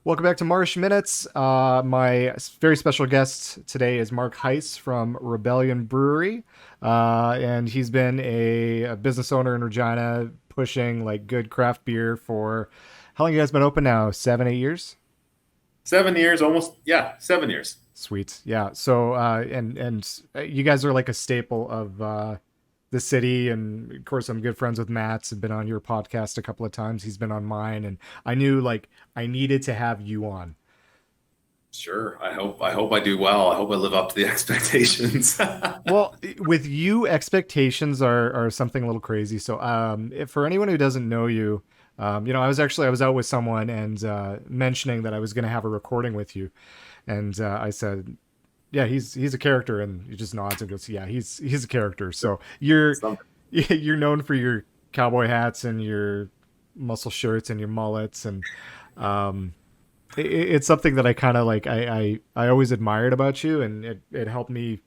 Welcome back to Marsh Minutes. My very special guest today is Mark Heise from Rebellion Brewery. And he's been a business owner in Regina, pushing like good craft beer for how long you guys been open now? 7, 8 years? 7 years, almost. Yeah, 7 years. Sweet. Yeah. So, and you guys are like a staple of the city. And of course, I'm good friends with Matt's. I've been on your podcast a couple of times. He's been on mine. And I knew like I needed to have you on. Sure. I hope I do well. I hope I live up to the expectations. Well, with you, expectations are something a little crazy. So, if, for anyone who doesn't know you, I was out with someone and mentioning that I was going to have a recording with you, and I said, "Yeah, he's a character," and he just nods and goes, "Yeah, he's a character." So Something. you're known for your cowboy hats and your muscle shirts and your mullets, and um, it's something that I kind of like. I always admired about you, and it helped me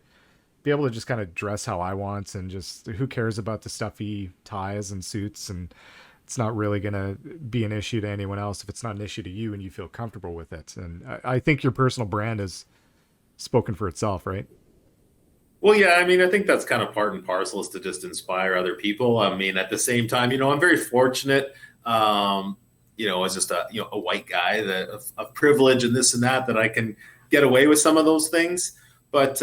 be able to just kind of dress how I want, and just who cares about the stuffy ties and suits, and it's not really gonna be an issue to anyone else if it's not an issue to you and you feel comfortable with it. And I think your personal brand is spoken for itself, right? Well, yeah, I mean, I think that's kind of part and parcel is to just inspire other people. I mean, at the same time, I'm very fortunate, as just a white guy of privilege and this and that I can get away with some of those things. But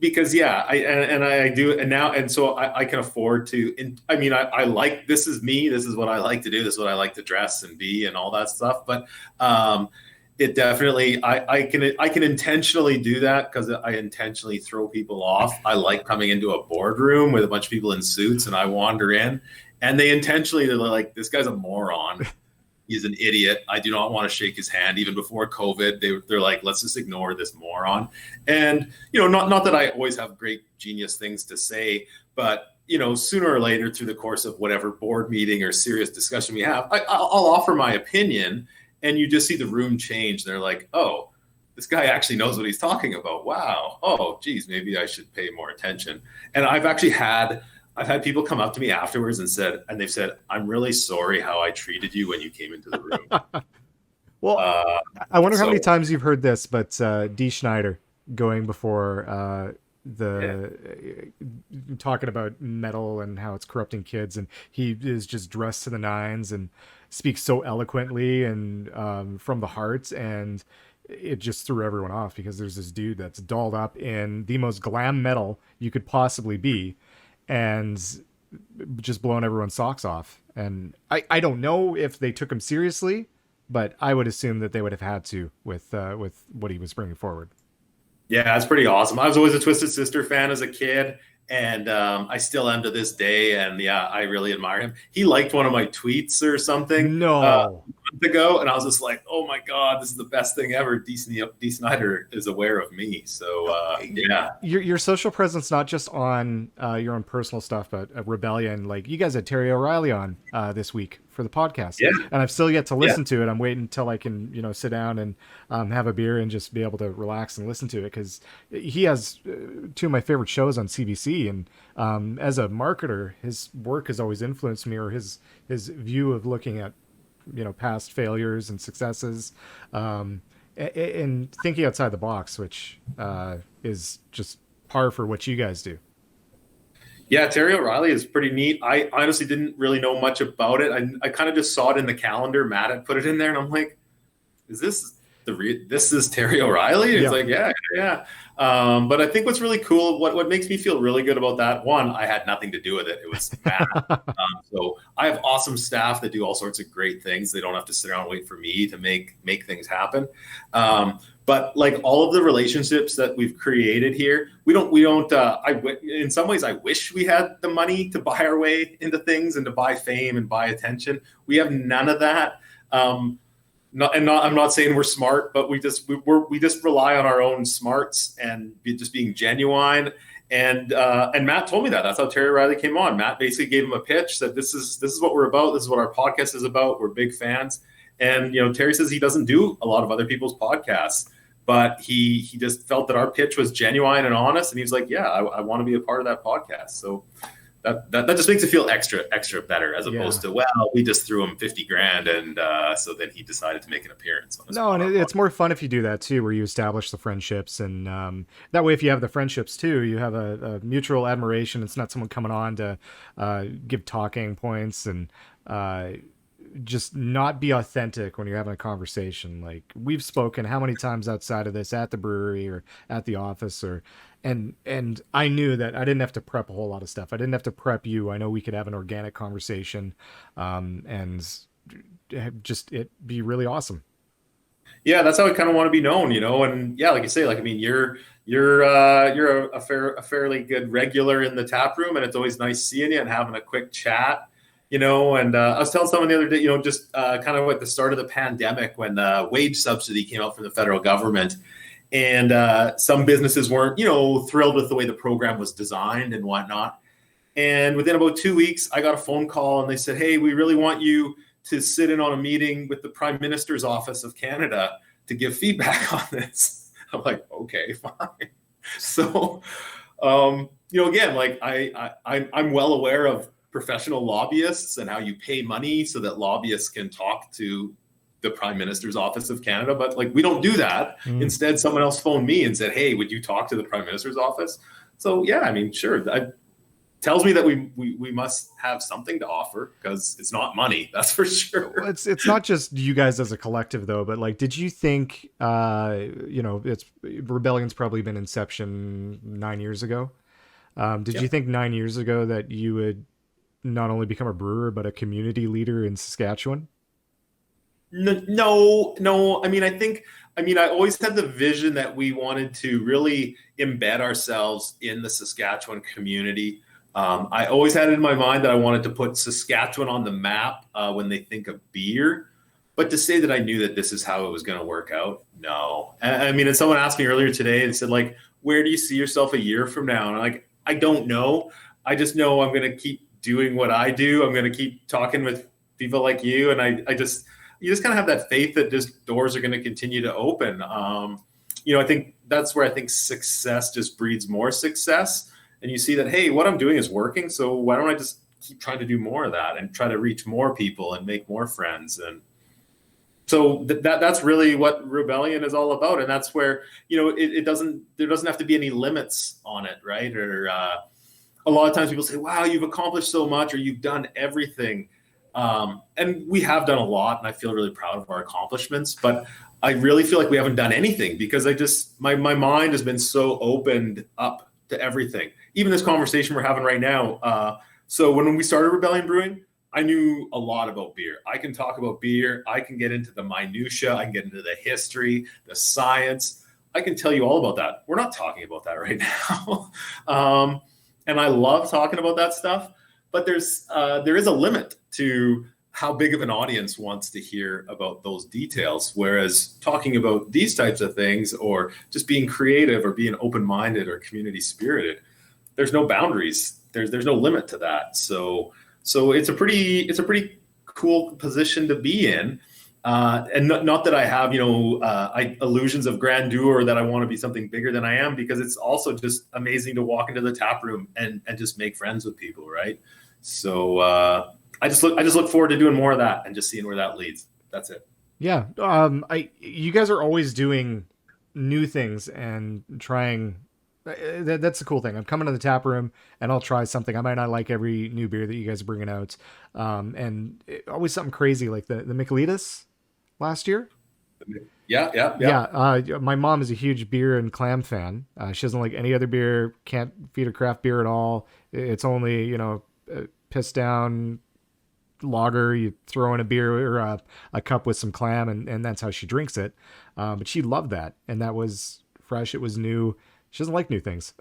because yeah, I do, and now and so I can afford to. I like, this is me. This is what I like to do. This is what I like to dress and be and all that stuff. But it definitely, I can intentionally do that because I intentionally throw people off. I like coming into a boardroom with a bunch of people in suits, and I wander in, and they're like, "This guy's a moron. He's an idiot. I do not want to shake his hand." Even before COVID, they're like, "Let's just ignore this moron." And not that I always have great genius things to say, but sooner or later, through the course of whatever board meeting or serious discussion we have, I'll offer my opinion, and you just see the room change. They're like, "Oh, this guy actually knows what he's talking about. Wow. Oh, geez, maybe I should pay more attention." And I've had people come up to me afterwards they've said, "I'm really sorry how I treated you when you came into the room." Well, Uh, I wonder how many so times you've heard this, but D. Schneider going before yeah, the talking about metal and how it's corrupting kids, and he is just dressed to the nines and speaks so eloquently and from the heart, and it just threw everyone off because there's this dude that's dolled up in the most glam metal you could possibly be, and just blowing everyone's socks off. And I don't know if they took him seriously, but I would assume that they would have had to with what he was bringing forward. yeah, it's pretty awesome. I was always a Twisted Sister fan as a kid, and I still am to this day. And yeah, I really admire him. He liked one of my tweets or something No. a month ago, and I was just like, "Oh my god, this is the best thing ever." D. Snyder is aware of me, so yeah, Your social presence, not just on your own personal stuff, but Rebellion. Like you guys had Terry O'Reilly on this week for the podcast, yeah, and I've still yet to yeah. listen to it. I'm waiting until I can, sit down and have a beer and just be able to relax and listen to it, because he has two of my favorite shows on CBC. And as a marketer, his work has always influenced me, or his view of looking at past failures and successes, and thinking outside the box, which is just par for what you guys do. Yeah, Terry O'Reilly is pretty neat. I honestly didn't really know much about it. I kind of just saw it in the calendar. Matt had put it in there, and I'm like, "Is this this is Terry O'Reilly?" And he's Yeah. like, "Yeah, yeah." But I think what's really cool, what makes me feel really good about that one, I had nothing to do with it. It was Matt. So I have awesome staff that do all sorts of great things. They don't have to sit around and wait for me to make things happen. But like all of the relationships that we've created here, we don't. In some ways, I wish we had the money to buy our way into things and to buy fame and buy attention. We have none of that. I'm not saying we're smart, but we just rely on our own smarts and just being genuine. And Matt told me that. That's how Terry Riley came on. Matt basically gave him a pitch, said, "This is what we're about. This is what our podcast is about. We're big fans." And Terry says he doesn't do a lot of other people's podcasts, but he just felt that our pitch was genuine and honest, and he was like, "Yeah, I want to be a part of that podcast." So that just makes it feel extra better, as Yeah. opposed to, well, we just threw him 50 grand, and so then he decided to make an appearance on his No, and one-on-one. it's more fun if you do that too, where you establish the friendships, and that way, if you have the friendships too, you have a mutual admiration. It's not someone coming on to give talking points and uh, just not be authentic when you're having a conversation. Like we've spoken how many times outside of this at the brewery or at the office, or and I knew that I didn't have to prep a whole lot of stuff. I didn't have to prep you. I know we could have an organic conversation, and just it be really awesome. Yeah, that's how I kind of want to be known, And yeah, like you say, like I mean, you're a fairly good regular in the tap room, and it's always nice seeing you and having a quick chat. And I was telling someone the other day, just kind of at the start of the pandemic when wage subsidy came out from the federal government, and some businesses weren't, thrilled with the way the program was designed and whatnot. And within about 2 weeks, I got a phone call, and they said, "Hey, we really want you to sit in on a meeting with the Prime Minister's Office of Canada to give feedback on this." I'm like, okay, fine. So, again, like I'm well aware of professional lobbyists and how you pay money so that lobbyists can talk to the Prime Minister's Office of Canada, but like we don't do that. Instead, someone else phoned me and said, "Hey, would you talk to the Prime Minister's office?" So yeah, I mean, sure. Tells me that we must have something to offer, because it's not money, that's for sure. Well, it's not just you guys as a collective though, but like, did you think it's Rebellion's probably been inception 9 years ago? Did you think 9 years ago that you would not only become a brewer but a community leader in Saskatchewan? No. I always had the vision that we wanted to really embed ourselves in the Saskatchewan community. I always had it in my mind that I wanted to put Saskatchewan on the map when they think of beer. But to say that I knew that this is how it was going to work out, no. And someone asked me earlier today and said, like, where do you see yourself a year from now? And I'm like, I don't know. I just know I'm going to keep doing what I do. I'm going to keep talking with people like you. And you just kind of have that faith that just doors are going to continue to open. I think that's where I think success just breeds more success. And you see that, hey, what I'm doing is working. So why don't I just keep trying to do more of that and try to reach more people and make more friends? And so that's really what Rebellion is all about. And that's where, there doesn't have to be any limits on it, right? Or a lot of times people say, wow, you've accomplished so much, or you've done everything. And we have done a lot, and I feel really proud of our accomplishments, but I really feel like we haven't done anything, because my mind has been so opened up to everything. Even this conversation we're having right now. So when we started Rebellion Brewing, I knew a lot about beer. I can talk about beer. I can get into the minutia. I can get into the history, the science. I can tell you all about that. We're not talking about that right now. And I love talking about that stuff, but there is a limit to how big of an audience wants to hear about those details. Whereas talking about these types of things, or just being creative, or being open-minded, or community spirited, there's no boundaries. There's no limit to that. So it's a pretty cool position to be in. And not that I have, illusions of grandeur, that I want to be something bigger than I am, because it's also just amazing to walk into the tap room and just make friends with people, right? So I just look forward to doing more of that and just seeing where that leads. That's it. Yeah. You guys are always doing new things and trying. That's the cool thing. I'm coming to the tap room and I'll try something. I might not like every new beer that you guys are bringing out, and always something crazy like the Michaelitas last year. Yeah. My mom is a huge beer and clam fan. She doesn't like any other beer. Can't feed her craft beer at all. It's only piss down lager. You throw in a beer or a cup with some clam, and that's how she drinks it. But she loved that, and that was fresh. It was new. She doesn't like new things.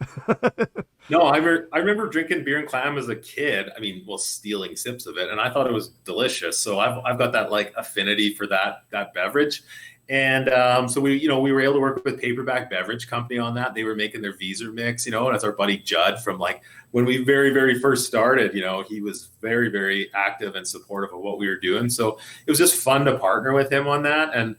No, I remember drinking beer and clam as a kid. Stealing sips of it, and I thought it was delicious. So I've got that like affinity for that beverage. And so we were able to work with Paperback Beverage Company on that. They were making their Visa mix, and that's our buddy Judd from like when we very, very first started. He was very, very active and supportive of what we were doing. So it was just fun to partner with him on that. And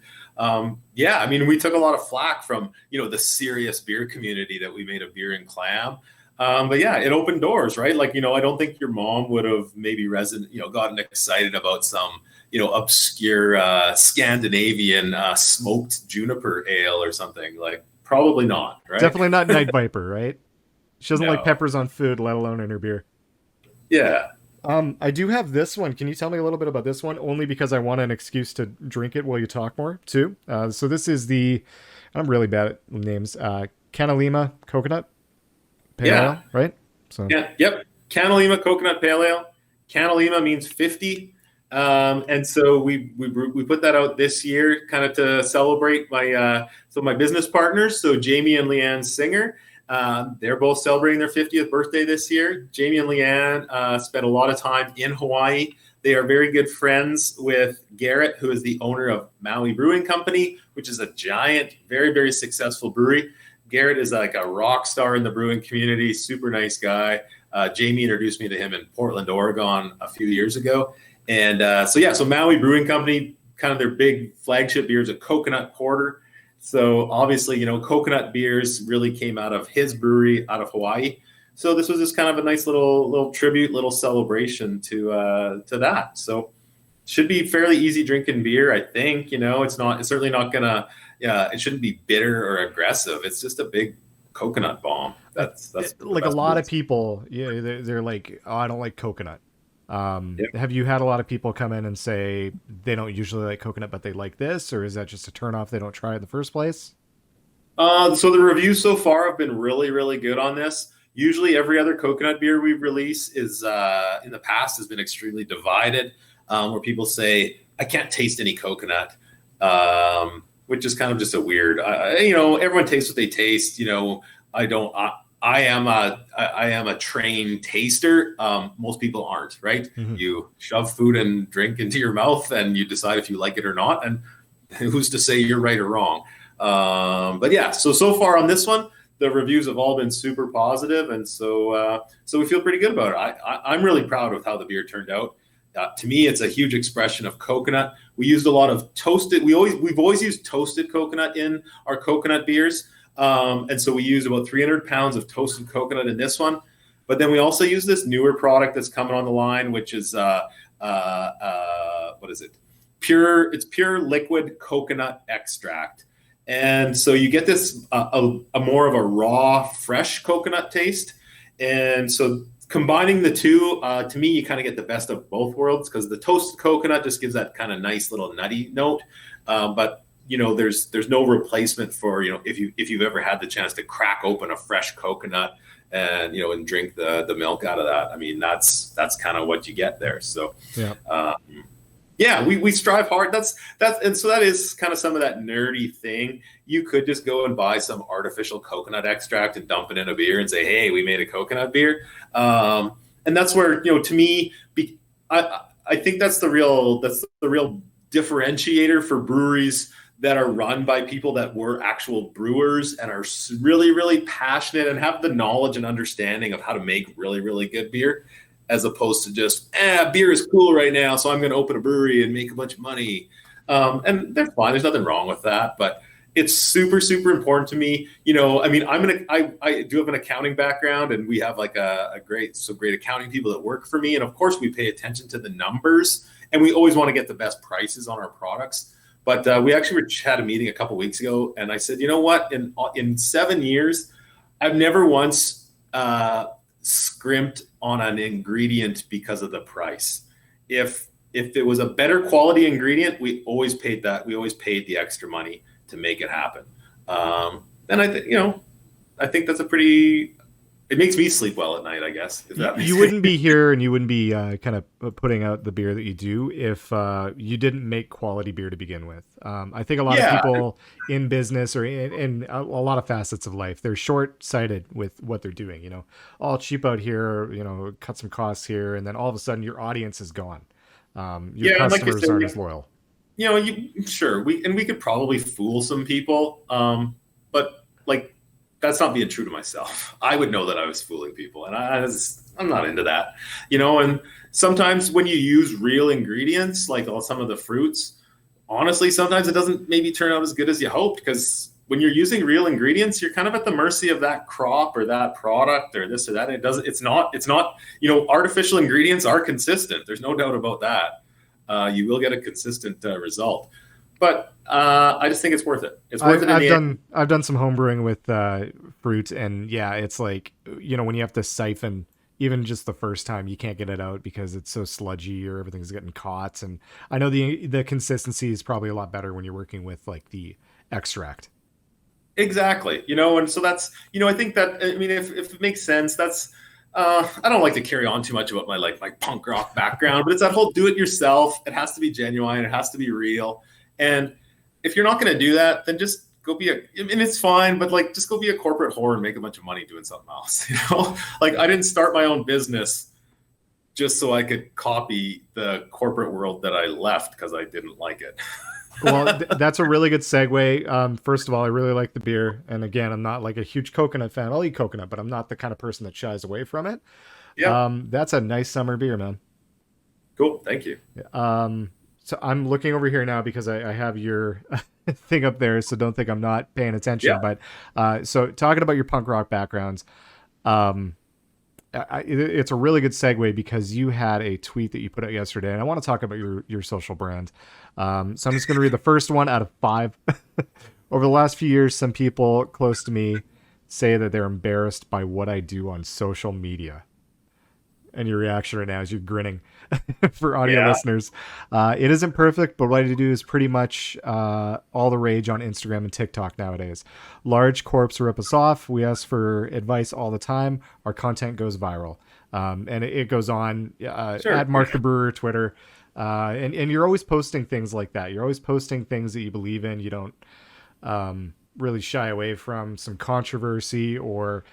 we took a lot of flack from the serious beer community that we made a beer and clam. But yeah, it opened doors, right? Like, I don't think your mom would have maybe gotten excited about some, obscure Scandinavian smoked juniper ale or something. Like, probably not, right? Definitely not Night Viper, right? She doesn't like No. peppers on food, let alone in her beer. Yeah. I do have this one. Can you tell me a little bit about this one? Only because I want an excuse to drink it while you talk more, too. So this is I'm really bad at names. Canalima Coconut Pale Yeah. Ale, right? So Yeah. Yep. Canalima Coconut Pale Ale. Canalima means 50. And so we put that out this year kind of to celebrate my business partners. So Jamie and Leanne Singer, they're both celebrating their 50th birthday this year. Jamie and Leanne spent a lot of time in Hawaii. They are very good friends with Garrett, who is the owner of Maui Brewing Company, which is a giant, very, very successful brewery. Garrett is like a rock star in the brewing community, super nice guy. Jamie introduced me to him in Portland, Oregon a few years ago. And so Maui Brewing Company, kind of their big flagship beer is a coconut porter. So obviously, coconut beers really came out of his brewery out of Hawaii. So this was just kind of a nice little tribute, little celebration to that. So should be fairly easy drinking beer, I think. It's certainly not gonna, yeah, it shouldn't be bitter or aggressive. It's just a big coconut bomb. That's the like a best lot of news. people, yeah, they're like, oh, I don't like coconut. Yep. Have you had a lot of people come in and say they don't usually like coconut, but they like this, or is that just a turnoff? They don't try it in the first place? So the reviews so far have been really, really good on this. Usually, every other coconut beer we release is in the past has been extremely divided, where people say, "I can't taste any coconut," which is kind of just a weird. Everyone tastes what they taste. I don't. I am a trained taster. Most people aren't, right? Mhm. You shove food and drink into your mouth, and you decide if you like it or not. And who's to say you're right or wrong? But yeah, so far on this one, the reviews have all been super positive, and so we feel pretty good about it. I'm really proud of how the beer turned out. To me, it's a huge expression of coconut. We used a lot of toasted. We've always used toasted coconut in our coconut beers, and so we used about 300 pounds of toasted coconut in this one. But then we also use this newer product that's coming on the line, which is what is it? It's pure liquid coconut extract. And so you get this a more of a raw, fresh coconut taste. And so combining the two, to me, you kind of get the best of both worlds because the toasted coconut just gives that kind of nice little nutty note. But there's no replacement for if you've ever had the chance to crack open a fresh coconut and drink the milk out of that. I mean, that's kind of what you get there. So Yeah. yeah, we strive hard. And so that is kind of some of that nerdy thing. You could just go and buy some artificial coconut extract and dump it in a beer and say, "Hey, we made a coconut beer." And that's where to me, I think that's the real differentiator for breweries that are run by people that were actual brewers and are really, really passionate and have the knowledge and understanding of how to make really, really good beer, as opposed to just, beer is cool right now, so I'm going to open a brewery and make a bunch of money. And they're fine. There's nothing wrong with that. But it's super, super important to me. I mean, I do have an accounting background, and we have like great accounting people that work for me. And of course, we pay attention to the numbers, and we always want to get the best prices on our products. But we actually had a meeting a couple of weeks ago, and I said, you know what? In 7 years, I've never once scrimped on an ingredient because of the price. If it was a better quality ingredient, we always paid that. We always paid the extra money to make it happen. And I think that's it makes me sleep well at night, I guess. If that makes You sense. wouldn't be here and you wouldn't be kind of putting out the beer that you do if you didn't make quality beer to begin with. I think a lot of Yeah, people in business or in a lot of facets of life, they're short-sighted with what they're doing. All cheap out here, cut some costs here, and then all of a sudden your audience is gone. Your yeah, and like I customers said, aren't as loyal. sure we could probably fool some people, but like that's not being true to myself. I would know that I was fooling people, and I'm not into that. And sometimes when you use real ingredients, like some of the fruits, honestly, sometimes it doesn't maybe turn out as good as you hoped because when you're using real ingredients, you're kind of at the mercy of that crop or that product or this or that. It's not, artificial ingredients are consistent. There's no doubt about that. You will get a consistent result, but I just think it's worth it. It's worth it. I've done some home brewing with fruit, and yeah, it's like, when you have to siphon, even just the first time, you can't get it out because it's so sludgy or everything's getting caught. And I know the consistency is probably a lot better when you're working with like the extract. Exactly. And so that's, I think that, I mean, if it makes sense, that's, I don't like to carry on too much about my punk rock background, but it's that whole do it yourself. It has to be genuine. It has to be real. And if you're not going to do that, then just go it's fine, but just go be a corporate whore and make a bunch of money doing something else. I didn't start my own business just so I could copy the corporate world that I left because I didn't like it. Well, that's a really good segue. First of all, I really like the beer. And again, I'm not like a huge coconut fan. I'll eat coconut, but I'm not the kind of person that shies away from it. Yeah. That's a nice summer beer, man. Cool. Thank you. So I'm looking over here now because I have your thing up there. So don't think I'm not paying attention. Yeah. But so talking about your punk rock backgrounds, it's a really good segue because you had a tweet that you put out yesterday, and I want to talk about your social brand. So I'm just going to read the first one out of 5. Over the last few years, some people close to me say that they're embarrassed by what I do on social media. And your reaction right now is you're grinning for audio listeners. It isn't perfect, but what I do is pretty much all the rage on Instagram and TikTok nowadays. Large corps rip us off. We ask for advice all the time. Our content goes viral. And it goes on at Mark the Brewer, Twitter. And you're always posting things like that. You're always posting things that you believe in. You don't really shy away from some controversy or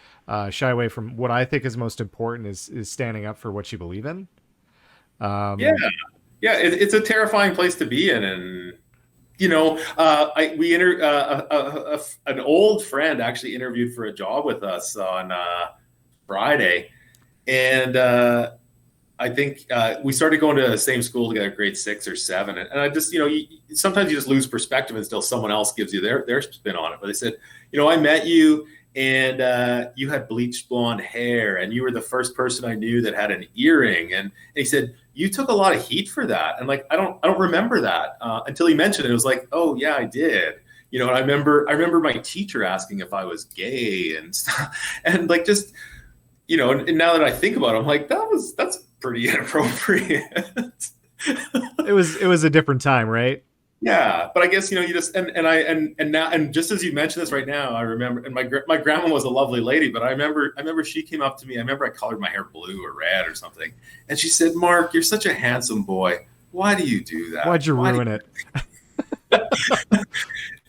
shy away from what I think is most important is standing up for what you believe in. It's a terrifying place to be in. And, an old friend actually interviewed for a job with us on Friday. And I think we started going to the same school together, grade 6 or 7. And I just, sometimes you just lose perspective until someone else gives you their spin on it. But they said, I met you and you had bleached blonde hair and you were the first person I knew that had an earring. And he said, you took a lot of heat for that. And I don't remember that until he mentioned it. It was like, oh yeah, I did. And I remember my teacher asking if I was gay and stuff. And just, and now that I think about it, I'm like, that's pretty inappropriate. It was a different time, right? Yeah, but I guess you just and just as you mentioned this right now, I remember, and my grandma was a lovely lady, but I remember she came up to me. I remember I colored my hair blue or red or something, and she said, "Mark, you're such a handsome boy. Why do you do that? Why'd you ruin it?"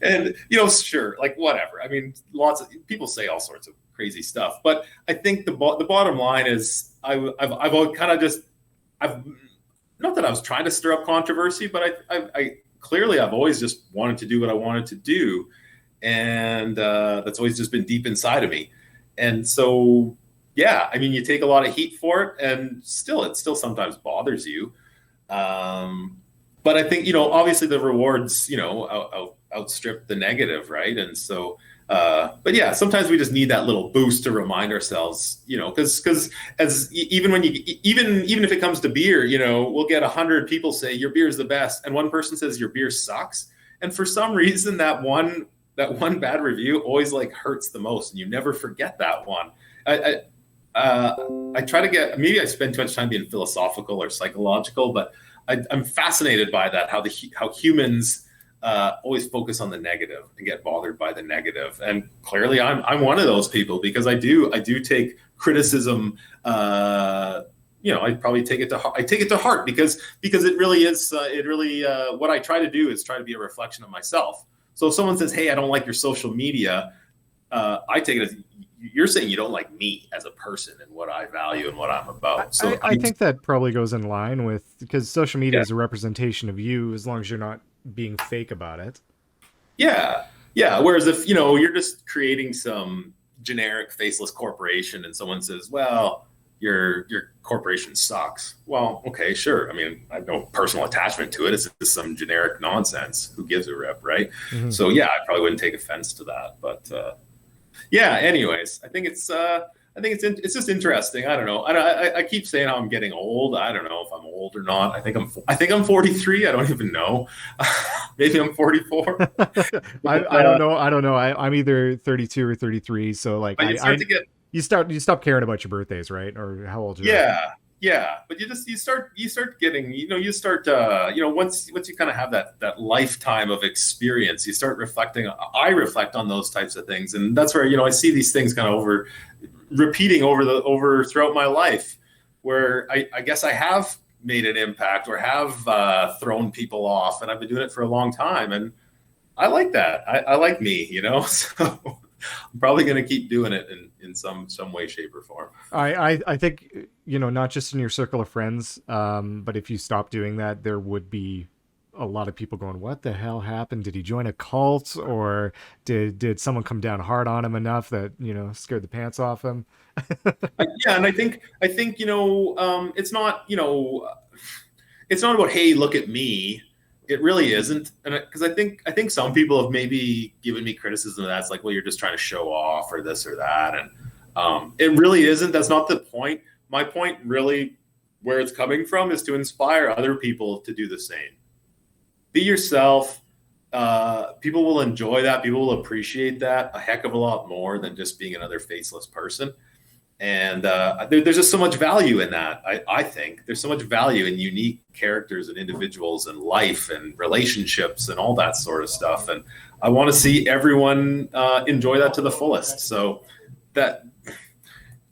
And sure, whatever. I mean, lots of people say all sorts of crazy stuff, but I think the bottom line is I've not that I was trying to stir up controversy, but I clearly I've always just wanted to do what I wanted to do, and that's always just been deep inside of me. And so yeah, I mean, you take a lot of heat for it, and it still sometimes bothers you. But I think obviously the rewards outstrip the negative, right? And so but yeah, sometimes we just need that little boost to remind ourselves, because even if it comes to beer, we'll get 100 people say your beer is the best, and one person says your beer sucks, and for some reason that one bad review always hurts the most, and you never forget that one. I try to maybe I spend too much time being philosophical or psychological, but I'm fascinated by that, how humans always focus on the negative and get bothered by the negative. And clearly I'm one of those people, because I do take criticism. I probably take it to heart. I take it to heart because it really is, what I try to do is try to be a reflection of myself. So if someone says, hey, I don't like your social media, I take it as you're saying you don't like me as a person and what I value and what I'm about. So I think that probably goes in line with, because social media is a representation of you, as long as you're not being fake about it. Yeah. Whereas if you're just creating some generic faceless corporation and someone says, well, your corporation sucks. Well, okay, sure. I mean, I have no personal attachment to it. It's just some generic nonsense. Who gives a rip, right? Hmm. So yeah, I probably wouldn't take offense to that. But yeah. Anyways, it's just interesting. I don't know. I keep saying how I'm getting old. I don't know if I'm old or not. I think I'm 43. I don't even know. Maybe I'm 44. I don't know. I don't know. I'm either 32 or 33. So like, But you start to get you stop caring about your birthdays, right? Or how old you are. yeah, but you start getting, once you kind of have that lifetime of experience, you start reflecting. I reflect on those types of things, and that's where I see these things kind of repeating over throughout my life, where I guess I have made an impact or have thrown people off, and I've been doing it for a long time, and I like that. I like me, so I'm probably going to keep doing it in some way, shape, or form. I think, not just in your circle of friends, but if you stop doing that, there would be a lot of people going, what the hell happened? Did he join a cult, or did someone come down hard on him enough that, scared the pants off him? Yeah, and I think it's not it's not about, hey, look at me. It really isn't, and because I think some people have maybe given me criticism of that. It's like, well, you're just trying to show off or this or that, and it really isn't. That's not the point. My point, really, where it's coming from, is to inspire other people to do the same. Be yourself. People will enjoy that. People will appreciate that a heck of a lot more than just being another faceless person. And there's just so much value in that. I think there's so much value in unique characters and individuals and life and relationships and all that sort of stuff. And I want to see everyone enjoy that to the fullest. So that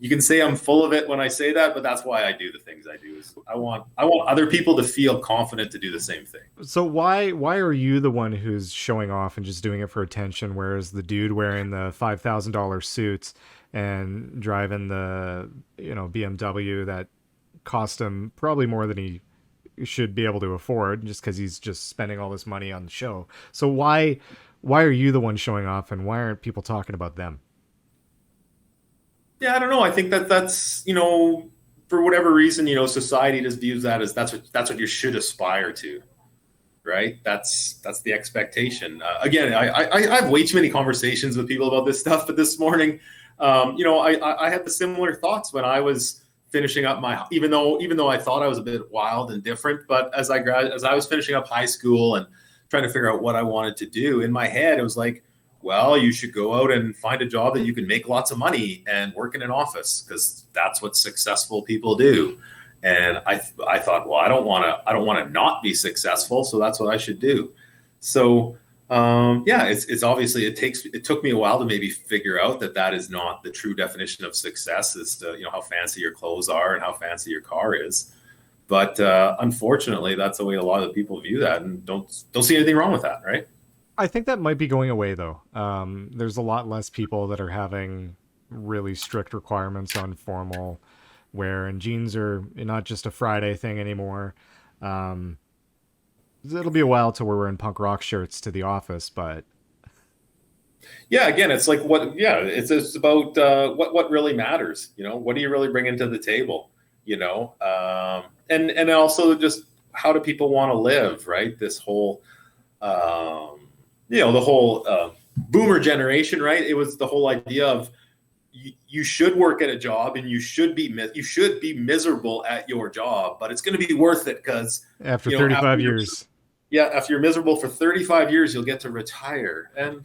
you can say I'm full of it when I say that, but that's why I do the things I do. Is I want other people to feel confident to do the same thing. So why are you the one who's showing off and just doing it for attention, whereas the dude wearing the $5,000 suits and driving the BMW that cost him probably more than he should be able to afford, just because he's just spending all this money on the show? So why are you the one showing off, and why aren't people talking about them? Yeah, I don't know. I think that's for whatever reason, society just views that as that's what you should aspire to, right? That's the expectation. Again, I have way too many conversations with people about this stuff, but this morning, I had the similar thoughts when I was finishing up my, even though I thought I was a bit wild and different, but as I was finishing up high school and trying to figure out what I wanted to do, in my head, it was like, well, you should go out and find a job that you can make lots of money and work in an office, because that's what successful people do. And I thought, well, I don't want to not be successful, so that's what I should do. So yeah, it's obviously it took me a while to maybe figure out that is not the true definition of success, is to how fancy your clothes are and how fancy your car is. But unfortunately, that's the way a lot of people view that, and don't see anything wrong with that, right? I think that might be going away, though. There's a lot less people that are having really strict requirements on formal wear, and jeans are not just a Friday thing anymore. It'll be a while till we're wearing punk rock shirts to the office, but Yeah, again, it's like it's about what really matters. What do you really bring into the table? And also just how do people want to live, right? This whole the whole boomer generation, right? It was the whole idea of you should work at a job and you should be miserable at your job, but it's going to be worth it, because after 35 years. Yeah, after you're miserable for 35 years, you'll get to retire. And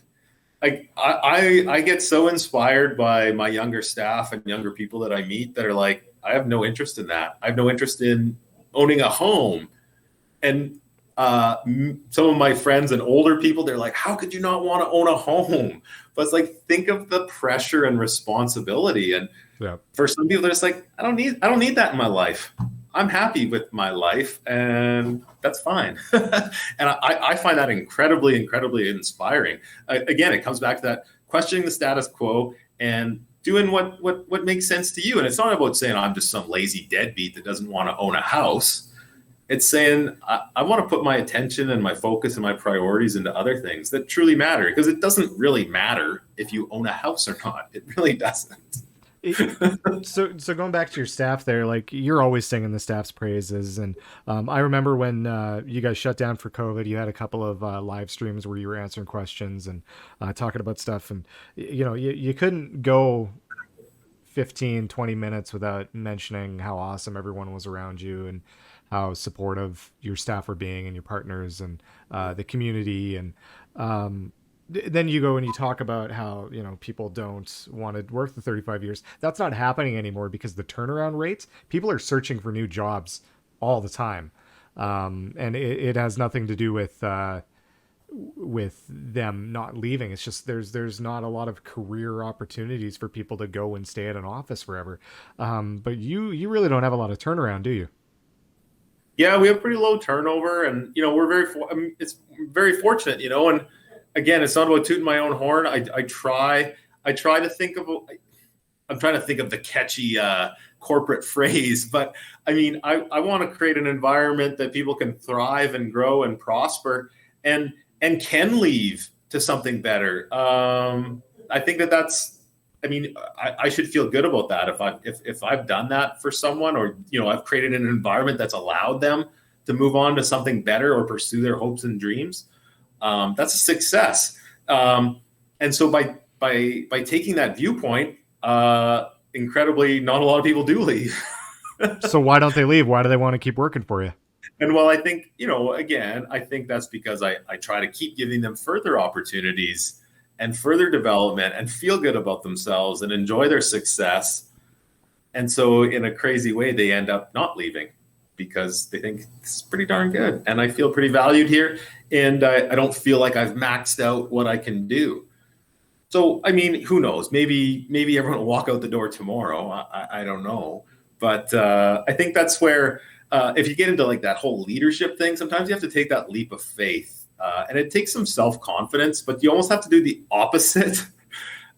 I get so inspired by my younger staff and younger people that I meet that are like, I have no interest in that. I have no interest in owning a home. And some of my friends and older people, they're like, how could you not want to own a home? But it's like, think of the pressure and responsibility. And Yeah. for some people, they're just like, I don't need that in my life. I'm happy with my life, and that's fine. And I find that incredibly, incredibly inspiring. Again, it comes back to that questioning the status quo and doing what makes sense to you. And it's not about saying, I'm just some lazy deadbeat that doesn't want to own a house. It's saying, I want to put my attention and my focus and my priorities into other things that truly matter, because it doesn't really matter if you own a house or not. It really doesn't. It, so going back to your staff there, like you're always singing the staff's praises, and I remember when you guys shut down for COVID, you had a couple of live streams where you were answering questions and talking about stuff, and you couldn't go 15, 20 minutes without mentioning how awesome everyone was around you and how supportive your staff were being and your partners and the community. And um, then you go and you talk about how, people don't want to work the 35 years. That's not happening anymore because the turnaround rates, people are searching for new jobs all the time. And it has nothing to do with them not leaving. It's just there's not a lot of career opportunities for people to go and stay at an office forever. But you really don't have a lot of turnaround, do you? Yeah, we have pretty low turnover, and we're I mean, it's very fortunate, and again, it's not about tooting my own horn. I try to think of I'm trying to think of the catchy corporate phrase, but I mean, I want to create an environment that people can thrive and grow and prosper and can leave to something better. I think that's. I mean, I should feel good about that if I've done that for someone, or I've created an environment that's allowed them to move on to something better or pursue their hopes and dreams. That's a success. And so by taking that viewpoint, incredibly, not a lot of people do leave. So why don't they leave? Why do they want to keep working for you? And well, I think, again, I think that's because I try to keep giving them further opportunities and further development and feel good about themselves and enjoy their success. And so in a crazy way, they end up not leaving because they think it's pretty darn good. And I feel pretty valued here. And I don't feel like I've maxed out what I can do. So, I mean, who knows? Maybe everyone will walk out the door tomorrow. I don't know. But I think that's where, if you get into like that whole leadership thing, sometimes you have to take that leap of faith. And it takes some self-confidence, but you almost have to do the opposite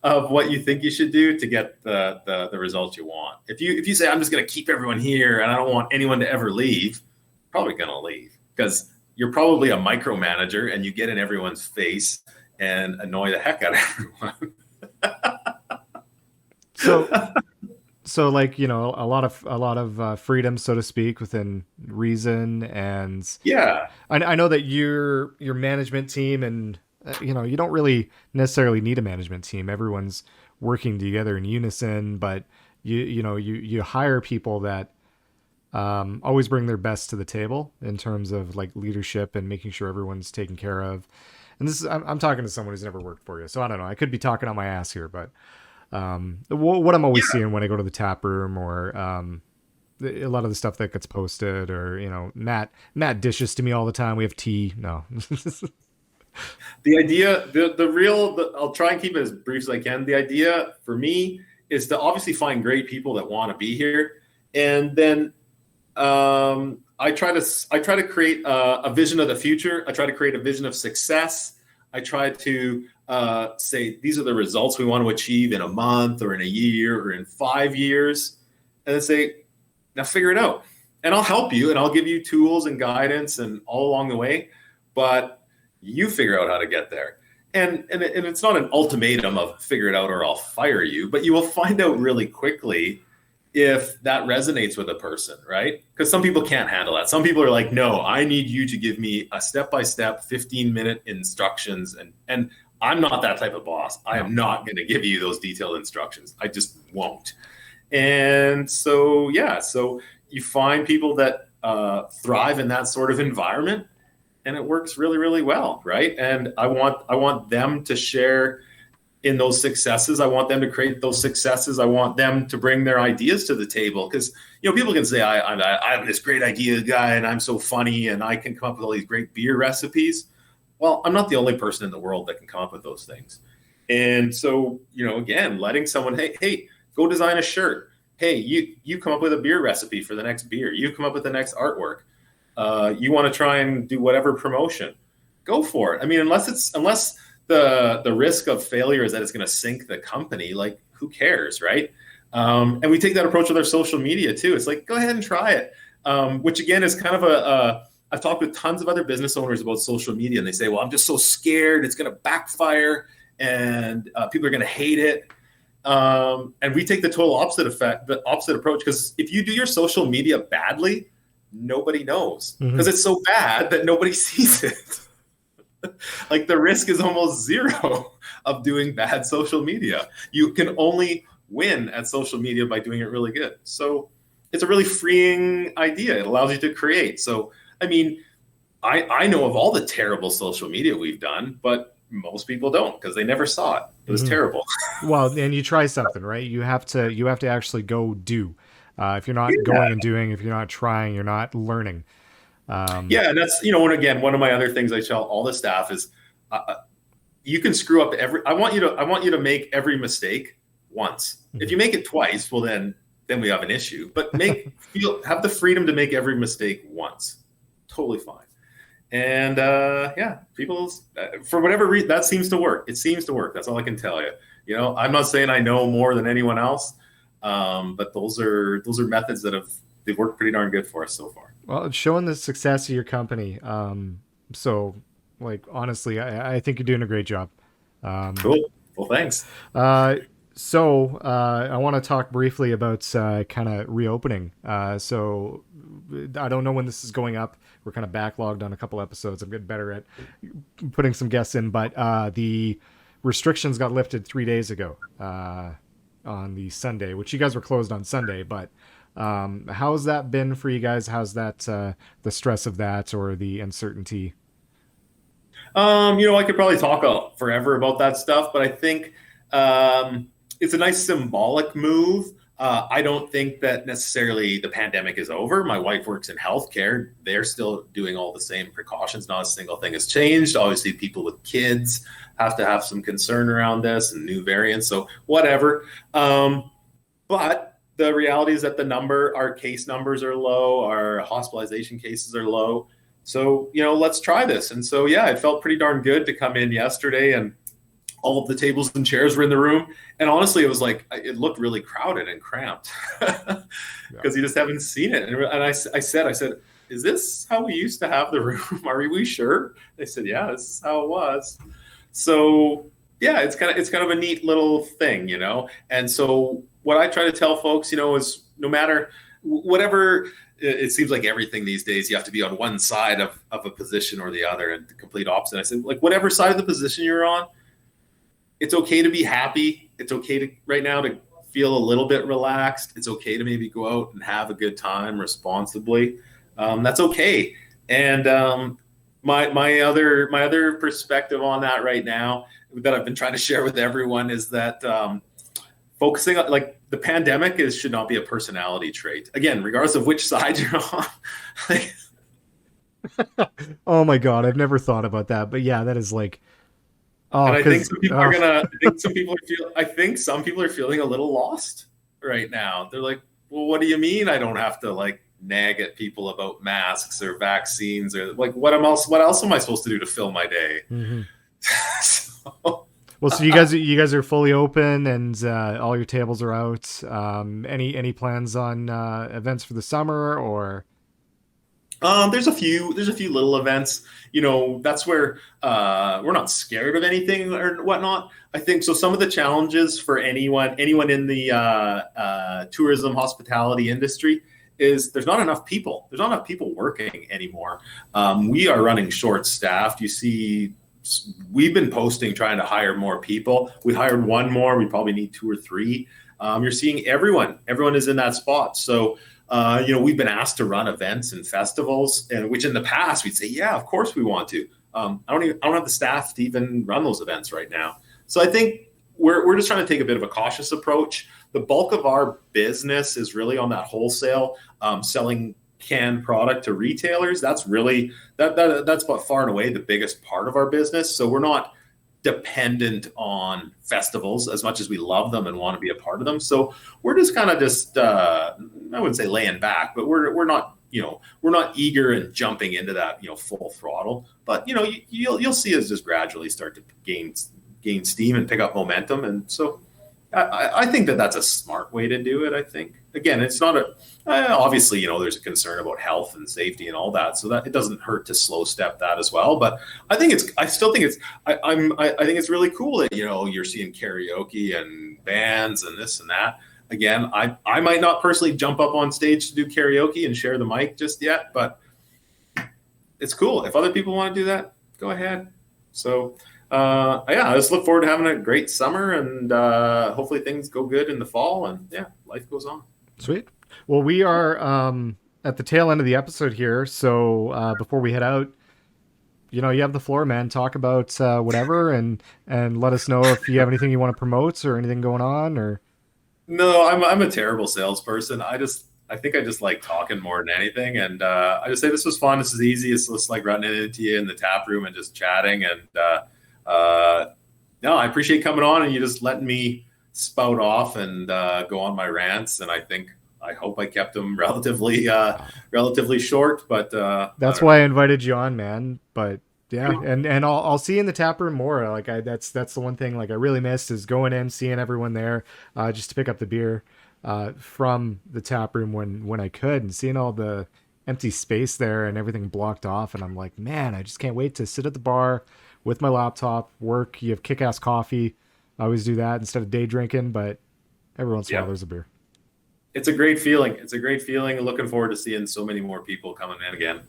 of what you think you should do to get the results you want. If you say, I'm just going to keep everyone here and I don't want anyone to ever leave, probably going to leave because you're probably a micromanager and you get in everyone's face and annoy the heck out of everyone. So like, a lot of freedom, so to speak, within reason. And Yeah. I know that your management team, and you don't really necessarily need a management team. Everyone's working together in unison, but you hire people that always bring their best to the table in terms of like leadership and making sure everyone's taken care of. And this is, I'm talking to someone who's never worked for you, so I don't know. I could be talking on my ass here, but what I'm always seeing when I go to the tap room, or a lot of the stuff that gets posted, or Matt dishes to me all the time. We have tea. No. The idea, I'll try and keep it as brief as I can. The idea for me is to obviously find great people that want to be here, and then I try to create a vision of the future. I try to create a vision of success. I try to say these are the results we want to achieve in a month or in a year or in 5 years, and then say, now figure it out. And I'll help you and I'll give you tools and guidance and all along the way, but you figure out how to get there. And it's not an ultimatum of figure it out or I'll fire you, but you will find out really quickly if that resonates with a person, right? Because some people can't handle that. Some people are like, no, I need you to give me a step-by-step 15-minute instructions. And I'm not that type of boss. I am not going to give you those detailed instructions. I just won't. And so, so you find people that thrive in that sort of environment, and it works really, really well, right? And I want them to share in those successes. I want them to create those successes. I want them to bring their ideas to the table, because people can say I'm this great idea guy and I'm so funny and I can come up with all these great beer recipes. Well, I'm not the only person in the world that can come up with those things. And so, again, letting someone, hey, go design a shirt. Hey, you come up with a beer recipe for the next beer. You come up with the next artwork. You want to try and do whatever promotion, go for it. I mean, unless the risk of failure is that it's going to sink the company, like who cares, right? And we take that approach with our social media too. It's like, go ahead and try it. Which again is kind of I've talked with tons of other business owners about social media, and they say, well, I'm just so scared it's going to backfire and people are going to hate it. And we take the total the opposite approach, because if you do your social media badly, nobody knows, because it's so bad that nobody sees it. Like, the risk is almost zero of doing bad social media. You can only win at social media by doing it really good. So it's a really freeing idea. It allows you to create. So, I mean, I know of all the terrible social media we've done, but most people don't, because they never saw it. It was terrible. Well, and you try something, right? You have to actually go do. If you're not going and doing, if you're not trying, you're not learning. Yeah, and that's, and again, one of my other things I tell all the staff is, you can screw up I want you to make every mistake once. If you make it twice, well, then we have an issue. But have the freedom to make every mistake once. Totally fine. And people, for whatever reason, that seems to work. It seems to work. That's all I can tell you. I'm not saying I know more than anyone else, but those are methods that they've worked pretty darn good for us so far. Well, it's showing the success of your company. So, like, honestly, I think you're doing a great job. Cool. Well, thanks. So I want to talk briefly about kind of reopening. So I don't know when this is going up. We're kind of backlogged on a couple episodes. I'm getting better at putting some guests in, but the restrictions got lifted 3 days ago on the Sunday, which you guys were closed on Sunday. But how's that been for you guys? How's that the stress of that or the uncertainty? I could probably talk forever about that stuff, but I think it's a nice symbolic move. I don't think that necessarily the pandemic is over. My wife works in healthcare. They're still doing all the same precautions. Not a single thing has changed. Obviously, people with kids have to have some concern around this and new variants. So whatever. But the reality is that our case numbers are low. Our hospitalization cases are low. So, let's try this. And so, yeah, it felt pretty darn good to come in yesterday, and all of the tables and chairs were in the room. And honestly, it was like, it looked really crowded and cramped because you just haven't seen it. And I said, is this how we used to have the room? Are we sure? They said, yeah, this is how it was. So yeah, it's kind of a neat little thing, And so what I try to tell folks, is no matter whatever, it seems like everything these days, you have to be on one side of a position or the other, and the complete opposite. I said, like, whatever side of the position you're on, it's okay to be happy. It's okay to right now to feel a little bit relaxed. It's okay to maybe go out and have a good time responsibly. That's okay. And my other perspective on that right now that I've been trying to share with everyone is that focusing on, like, the pandemic should not be a personality trait. Again, regardless of which side you're on. Oh my God, I've never thought about that. But yeah, that is like. Oh, and I think some people some people are feeling a little lost right now. They're like, well, what do you mean I don't have to, like, nag at people about masks or vaccines, or like, what else am I supposed to do to fill my day? Mm-hmm. So you guys are fully open, and all your tables are out. Any plans on events for the summer, or? There's a few little events, that's where we're not scared of anything or whatnot. I think so. Some of the challenges for anyone in the tourism hospitality industry is there's not enough people. There's not enough people working anymore. We are running short staffed. You see, we've been posting trying to hire more people. We hired one more. We probably need 2 or 3. You're seeing everyone is in that spot. So we've been asked to run events and festivals, and which in the past we'd say, yeah, of course we want to. I don't have the staff to even run those events right now. So I think we're just trying to take a bit of a cautious approach. The bulk of our business is really on that wholesale, selling canned product to retailers. That's really that's by far and away the biggest part of our business. So we're not dependent on festivals as much as we love them and want to be a part of them. So we're just kind of I wouldn't say laying back, but we're not eager and jumping into that full throttle. But you'll see us just gradually start to gain steam and pick up momentum. And so I think that's a smart way to do it. I think. again, it's not a obviously, there's a concern about health and safety and all that, so that it doesn't hurt to slow step that as well. But I still think I think it's really cool that you're seeing karaoke and bands and this and that. Again, I might not personally jump up on stage to do karaoke and share the mic just yet, but it's cool. If other people want to do that, go ahead. So yeah, I just look forward to having a great summer, and hopefully things go good in the fall, and yeah, life goes on. Sweet. Well, we are at the tail end of the episode here, so before we head out, you have the floor, man. Talk about whatever, and let us know if you have anything you want to promote or anything going on. Or No, I'm a terrible salesperson. I think I just like talking more than anything, and I just say this was fun. This is easy. It's just like running into you in the tap room and just chatting. And no, I appreciate coming on and you just letting me spout off and go on my rants. And I hope I kept them relatively short. But that's why I invited you on, man. But yeah, and I'll see you in the tap room more. Like that's the one thing like I really missed is going in, seeing everyone there, just to pick up the beer from the tap room when I could, and seeing all the empty space there and everything blocked off. And I'm like, man, I just can't wait to sit at the bar with my laptop, work. You have kick-ass coffee. I always do that instead of day drinking, but every once in a while there's a beer. It's a great feeling. It's a great feeling. Looking forward to seeing so many more people coming in again.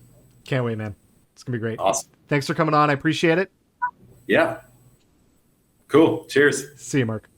Can't wait, man. It's gonna be great. Awesome. Thanks for coming on. I appreciate it. Yeah. Cool. Cheers. See you, Mark.